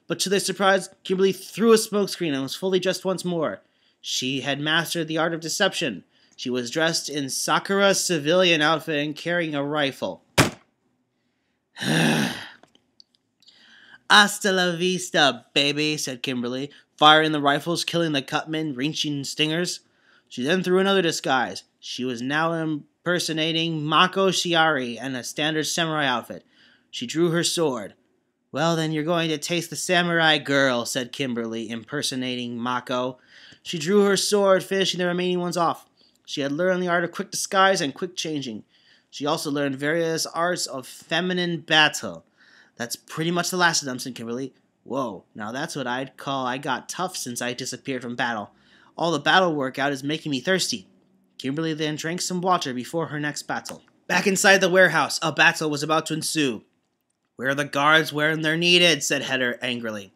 But to their surprise, Kimberly threw a smokescreen and was fully dressed once more. She had mastered the art of deception. She was dressed in Sakura's civilian outfit and carrying a rifle. Hasta la vista, baby, said Kimberly, firing the rifles, killing the cutmen, reaching stingers. She then threw another disguise. She was now impersonating Mako Shiari in a standard samurai outfit. She drew her sword. Well, then you're going to taste the samurai girl, said Kimberly, impersonating Mako. She drew her sword, finishing the remaining ones off. She had learned the art of quick disguise and quick changing. She also learned various arts of feminine battle. That's pretty much the last of them, said Kimberly. Whoa, now that's what I'd call I got tough since I disappeared from battle. All the battle workout is making me thirsty. Kimberly then drank some water before her next battle. Back inside the warehouse, a battle was about to ensue. Where are the guards when they're needed, said Heather angrily.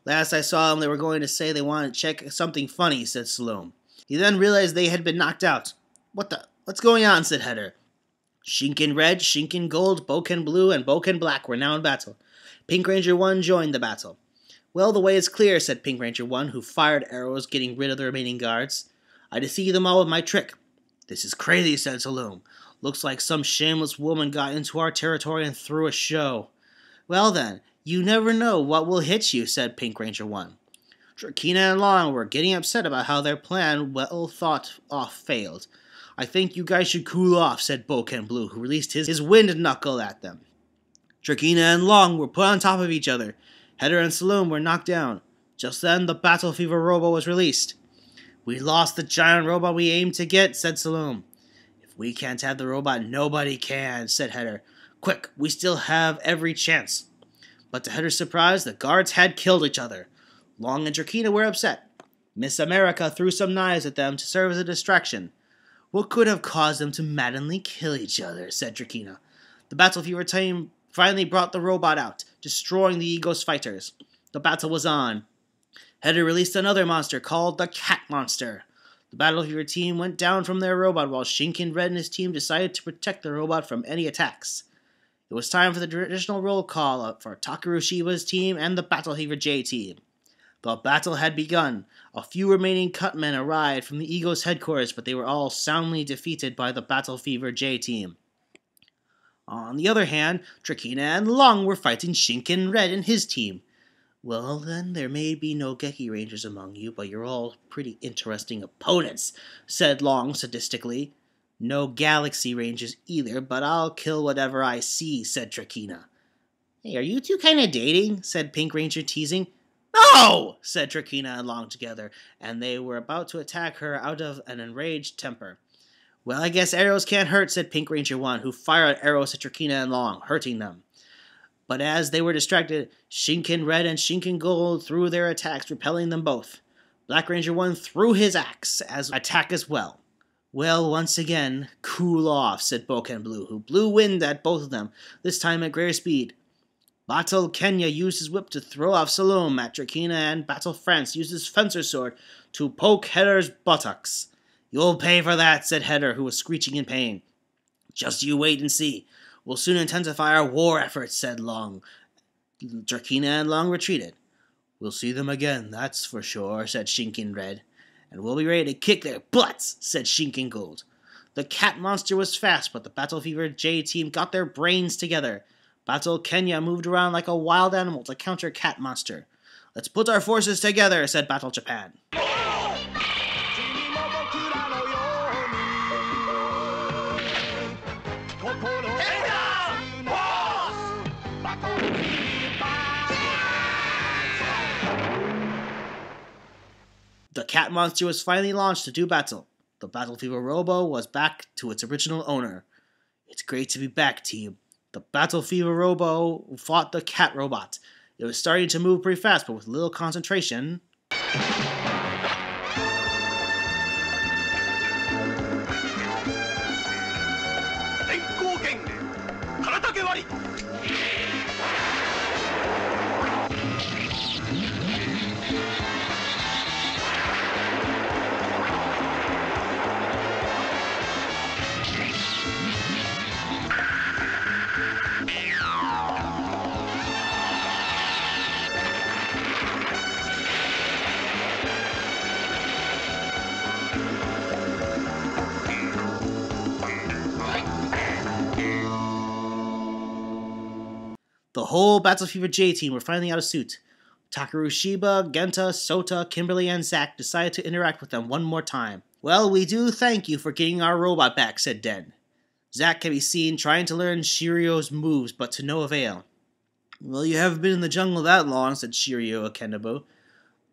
Last I saw them, they were going to say they wanted to check something funny, said Saloom. He then realized they had been knocked out. What's going on, said Heather. Shinken Red, Shinken Gold, Boken Blue, and Boken Black were now in battle. Pink Ranger 1 joined the battle. Well, the way is clear, said Pink Ranger 1, who fired arrows, getting rid of the remaining guards. I deceived them all with my trick. This is crazy, said Saloom. Looks like some shameless woman got into our territory and threw a show. Well then, you never know what will hit you, said Pink Ranger 1. Drakina and Long were getting upset about how their plan, well thought off, failed. I think you guys should cool off, said Boken Blue, who released his wind knuckle at them. Drakina and Long were put on top of each other. Heather and Saloom were knocked down. Just then, the Battle Fever Robo was released. We lost the giant robot we aimed to get, said Saloom. If we can't have the robot, nobody can, said Heather. Quick, we still have every chance. But to Heather's surprise, the guards had killed each other. Long and Drakina were upset. Miss America threw some knives at them to serve as a distraction. What could have caused them to maddeningly kill each other, said Drakina. The Battle Fever team finally brought the robot out, destroying the Ego's fighters. The battle was on. Heather released another monster called the Cat Monster. The Battle Fever team went down from their robot while Shinken Red and his team decided to protect the robot from any attacks. It was time for the traditional roll call up for Takeru Shiba's team and the Battle Fever J team. The battle had begun. A few remaining cutmen arrived from the Ego's headquarters, but they were all soundly defeated by the Battle Fever J team. On the other hand, Drakina and Long were fighting Shinken Red and his team. Well then, there may be no Geki Rangers among you, but you're all pretty interesting opponents, said Long sadistically. No Galaxy Rangers either, but I'll kill whatever I see, said Drakina. Hey, are you two kind of dating? Said Pink Ranger teasing. No! Said Drakina and Long together, and they were about to attack her out of an enraged temper. Well, I guess arrows can't hurt, said Pink Ranger 1, who fired arrows at Drakina and Long, hurting them. But as they were distracted, Shinken Red and Shinken Gold threw their attacks, repelling them both. Black Ranger 1 threw his axe as attack as well. Well, once again, cool off, said Boken Blue, who blew wind at both of them, this time at greater speed. Battle Kenya used his whip to throw off Saloom at Drakina, and Battle France used his fencer sword to poke Heather's buttocks. You'll pay for that, said Heather, who was screeching in pain. Just you wait and see. We'll soon intensify our war efforts, said Long. Drakina and Long retreated. We'll see them again, that's for sure, said Shinken Red. And we'll be ready to kick their butts, said Shinken Gold. The Cat Monster was fast, but the Battle Fever J team got their brains together. Battle Kenya moved around like a wild animal to counter Cat Monster. Let's put our forces together, said Battle Japan. The Cat Monster was finally launched to do battle. The Battle Fever Robo was back to its original owner. It's great to be back, team. The Battle Fever Robo fought the Cat Robot. It was starting to move pretty fast, but with little concentration. whole Battle Fever J team were finally out of suit. Takaru Shiba, Genta, Sota, Kimberly, and Zack decided to interact with them one more time. Well, we do thank you for getting our robot back, said Den. Zack can be seen trying to learn Shirio's moves, but to no avail. Well, you haven't been in the jungle that long, said Shirio Akendabu.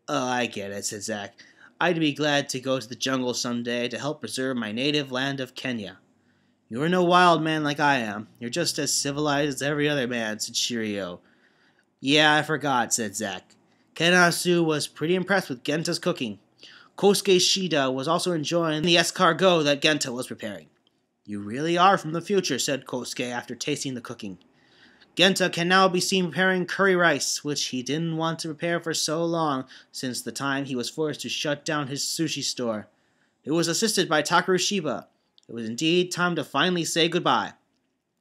Oh, I get it, said Zack. I'd be glad to go to the jungle someday to help preserve my native land of Kenya. You're no wild man like I am. You're just as civilized as every other man, said Shirio. Yeah, I forgot, said Zack. Kenasu was pretty impressed with Genta's cooking. Kosuke Shida was also enjoying the escargot that Genta was preparing. You really are from the future, said Kosuke after tasting the cooking. Genta can now be seen preparing curry rice, which he didn't want to prepare for so long since the time he was forced to shut down his sushi store. It was assisted by Takaru Shiba. It was indeed time to finally say goodbye.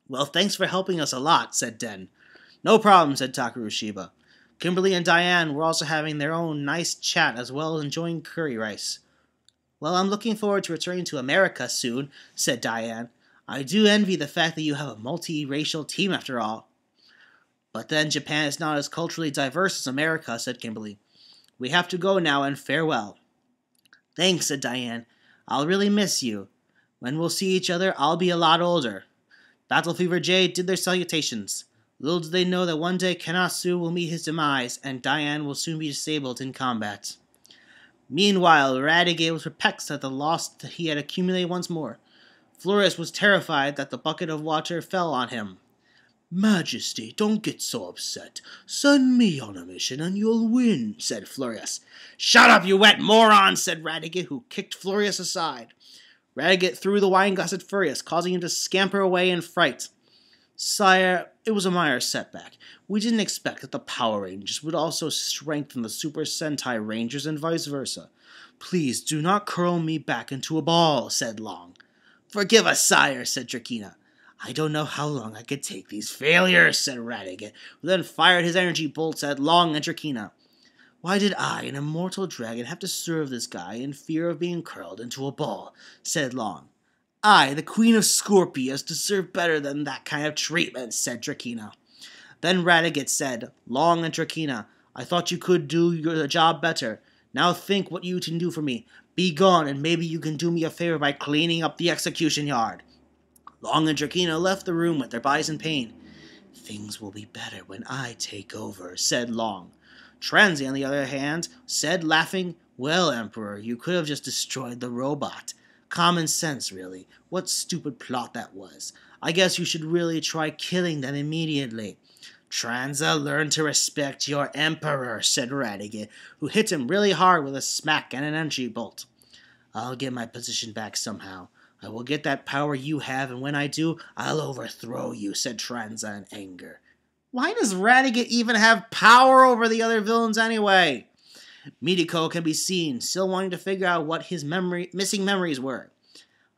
Well, thanks for helping us a lot, said Den. No problem, said Takaru Shiba. Kimberly and Diane were also having their own nice chat as well as enjoying curry rice. Well, I'm looking forward to returning to America soon, said Diane. I do envy the fact that you have a multi-racial team after all. But then Japan is not as culturally diverse as America, said Kimberly. We have to go now and farewell. Thanks, said Diane. I'll really miss you. When we'll see each other, I'll be a lot older. Battle Fever J did their salutations. Little did they know that one day Kenasu will meet his demise, and Diane will soon be disabled in combat. Meanwhile, Radiguet was perplexed at the loss that he had accumulated once more. Flores was terrified that the bucket of water fell on him. Majesty, don't get so upset. Send me on a mission and you'll win, said Florius. Shut up, you wet moron, said Radiguet, who kicked Florius aside. Radiguet threw the wine glass at Furious, causing him to scamper away in fright. Sire, it was a minor setback. We didn't expect that the Power Rangers would also strengthen the Super Sentai Rangers and vice versa. Please do not curl me back into a ball, said Long. Forgive us, sire, said Drakina. I don't know how long I could take these failures, said Radiguet, who then fired his energy bolts at Long and Drakina. Why did I, an immortal dragon, have to serve this guy in fear of being curled into a ball, said Long. I, the Queen of Scorpius, deserve better than that kind of treatment, said Drakina. Then Radiguet said, Long and Drakina, I thought you could do your job better. Now think what you can do for me. Be gone, and maybe you can do me a favor by cleaning up the execution yard. Long and Drakina left the room with their bodies in pain. Things will be better when I take over, said Long. Transy, on the other hand, said, laughing, Well, Emperor, you could have just destroyed the robot. Common sense, really. What stupid plot that was. I guess you should really try killing them immediately. Tranza, learn to respect your Emperor, said Radiguet, who hit him really hard with a smack and an energy bolt. I'll get my position back somehow. I will get that power you have, and when I do, I'll overthrow you, said Tranza in anger. Why does Radiguet even have power over the other villains anyway? Mitiko can be seen, still wanting to figure out what his missing memories were.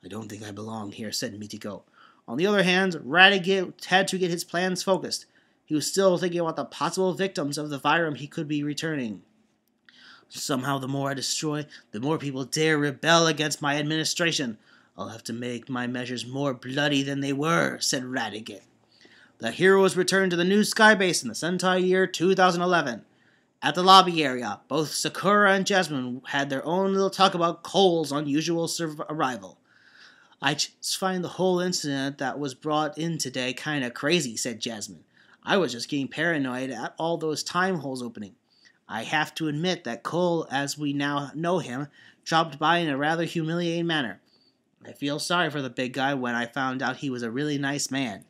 I don't think I belong here, said Mitiko. On the other hand, Radiguet had to get his plans focused. He was still thinking about the possible victims of the Vyram he could be returning. Somehow the more I destroy, the more people dare rebel against my administration. I'll have to make my measures more bloody than they were, said Radiguet. The heroes returned to the new skybase in the Sentai year 2011. At the lobby area, both Sakura and Jasmine had their own little talk about Cole's unusual arrival. I just find the whole incident that was brought in today kind of crazy, said Jasmine. I was just getting paranoid at all those time holes opening. I have to admit that Cole, as we now know him, dropped by in a rather humiliating manner. I feel sorry for the big guy when I found out he was a really nice man.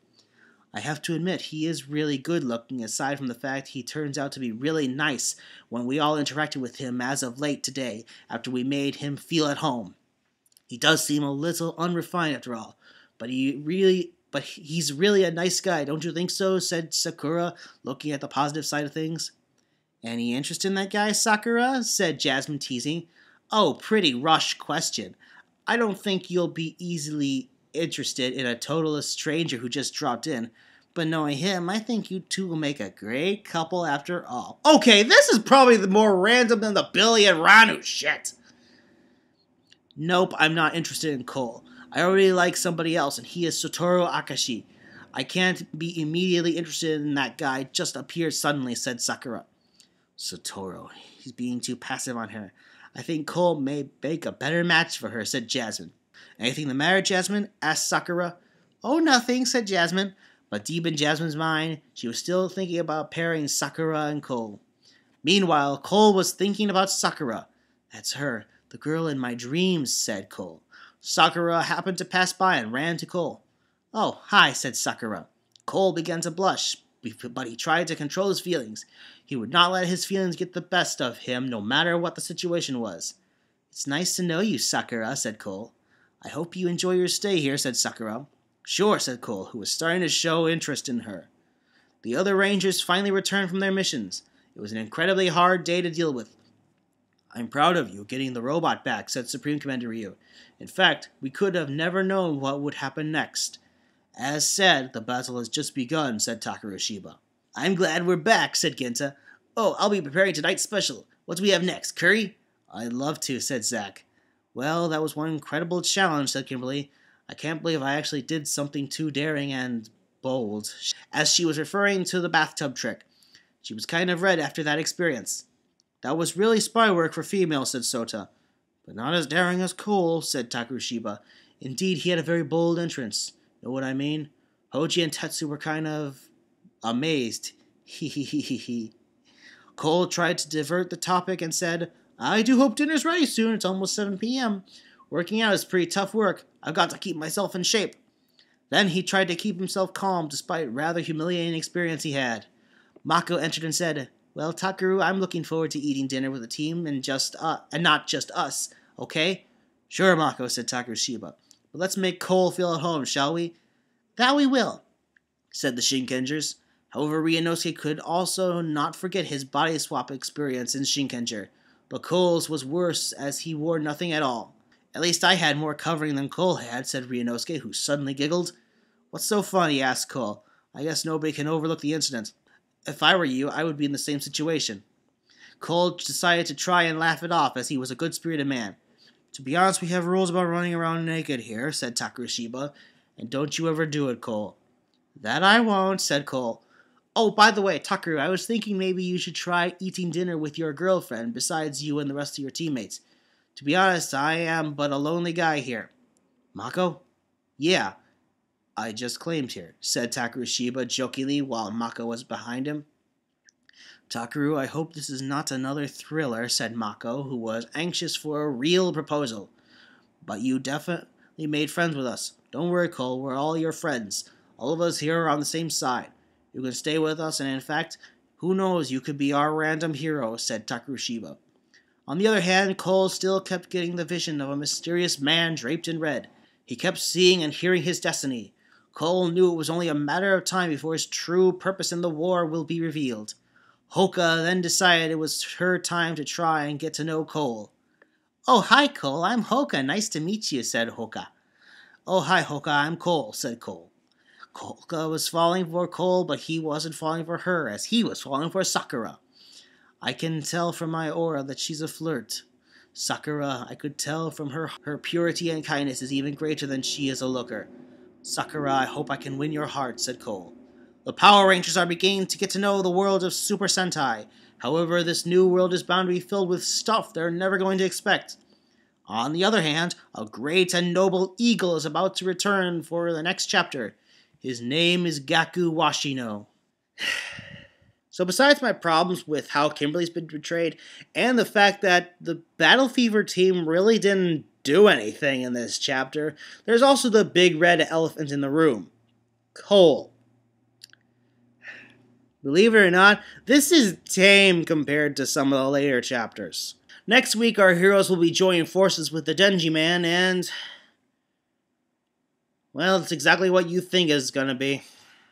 I have to admit, he is really good looking, aside from the fact he turns out to be really nice when we all interacted with him as of late today, after we made him feel at home. He does seem a little unrefined after all, but he's really a nice guy, don't you think so? Said Sakura, looking at the positive side of things. Any interest in that guy, Sakura? Said Jasmine, teasing. Oh, pretty rush question. I don't think you'll be easily interested in a total stranger who just dropped in, but knowing him, I think you two will make a great couple after all. Okay, this is probably the more random than the Billy and Ranu shit. Nope, I'm not interested in Cole. I already like somebody else, and he is Satoru Akashi. I can't be immediately interested in that guy just appeared suddenly, said Sakura. Satoru, he's being too passive on her. I think Cole may make a better match for her, said Jasmine. Anything the matter, Jasmine? Asked Sakura. Oh, nothing, said Jasmine. But deep in Jasmine's mind, she was still thinking about pairing Sakura and Cole. Meanwhile, Cole was thinking about Sakura. That's her, the girl in my dreams, said Cole. Sakura happened to pass by and ran to Cole. Oh, hi, said Sakura. Cole began to blush, but he tried to control his feelings. He would not let his feelings get the best of him, no matter what the situation was. It's nice to know you, Sakura, said Cole. I hope you enjoy your stay here, said Sakura. Sure, said Cole, who was starting to show interest in her. The other Rangers finally returned from their missions. It was an incredibly hard day to deal with. I'm proud of you getting the robot back, said Supreme Commander Ryu. In fact, we could have never known what would happen next. As said, the battle has just begun, said Takaroshiba. I'm glad we're back, said Genta. Oh, I'll be preparing tonight's special. What do we have next, curry? I'd love to, said Zack. Well, that was one incredible challenge, said Kimberly. I can't believe I actually did something too daring and bold, as she was referring to the bathtub trick. She was kind of red after that experience. That was really spy work for females, said Sota. But not as daring as Cole, said Takuroshiba. Indeed, he had a very bold entrance. Know what I mean? Hoji and Tetsu were kind of amazed. He. Cole tried to divert the topic and said, I do hope dinner's ready soon. It's almost 7 p.m. Working out is pretty tough work. I've got to keep myself in shape. Then he tried to keep himself calm despite rather humiliating experience he had. Mako entered and said, Well, Takeru, I'm looking forward to eating dinner with the team and not just us, okay? Sure, Mako, said Takuroshiba. But let's make Cole feel at home, shall we? That we will, said the Shinkengers. However, Ryunosuke could also not forget his body swap experience in Shinkenger. But Cole's was worse as he wore nothing at all. At least I had more covering than Cole had, said Ryunosuke, who suddenly giggled. What's so funny? Asked Cole. I guess nobody can overlook the incident. If I were you, I would be in the same situation. Cole decided to try and laugh it off as he was a good-spirited man. To be honest, we have rules about running around naked here, said Takuroshiba. And don't you ever do it, Cole. That I won't, said Cole. Oh, by the way, Takeru, I was thinking maybe you should try eating dinner with your girlfriend besides you and the rest of your teammates. To be honest, I am but a lonely guy here. Mako? Yeah, I just claimed here, said Takuroshiba jokingly while Mako was behind him. Takeru, I hope this is not another thriller, said Mako, who was anxious for a real proposal. But you definitely made friends with us. Don't worry, Cole, we're all your friends. All of us here are on the same side. You can stay with us, and in fact, who knows, you could be our random hero, said Takuroshiba. On the other hand, Cole still kept getting the vision of a mysterious man draped in red. He kept seeing and hearing his destiny. Cole knew it was only a matter of time before his true purpose in the war will be revealed. Hoka then decided it was her time to try and get to know Cole. Oh, hi, Cole. I'm Hoka. Nice to meet you, said Hoka. Oh, hi, Hoka. I'm Cole, said Cole. Hoka was falling for Cole, but he wasn't falling for her, as he was falling for Sakura. I can tell from my aura that she's a flirt. Sakura, I could tell from her purity and kindness is even greater than she is a looker. Sakura, I hope I can win your heart, said Cole. The Power Rangers are beginning to get to know the world of Super Sentai. However, this new world is bound to be filled with stuff they're never going to expect. On the other hand, a great and noble eagle is about to return for the next chapter. His name is Gaku Washino. So besides my problems with how Kimberly's been betrayed, and the fact that the Battle Fever team really didn't do anything in this chapter, there's also the big red elephant in the room. Cole. Believe it or not, this is tame compared to some of the later chapters. Next week, our heroes will be joining forces with the Denji Man, and well, it's exactly what you think it's gonna be.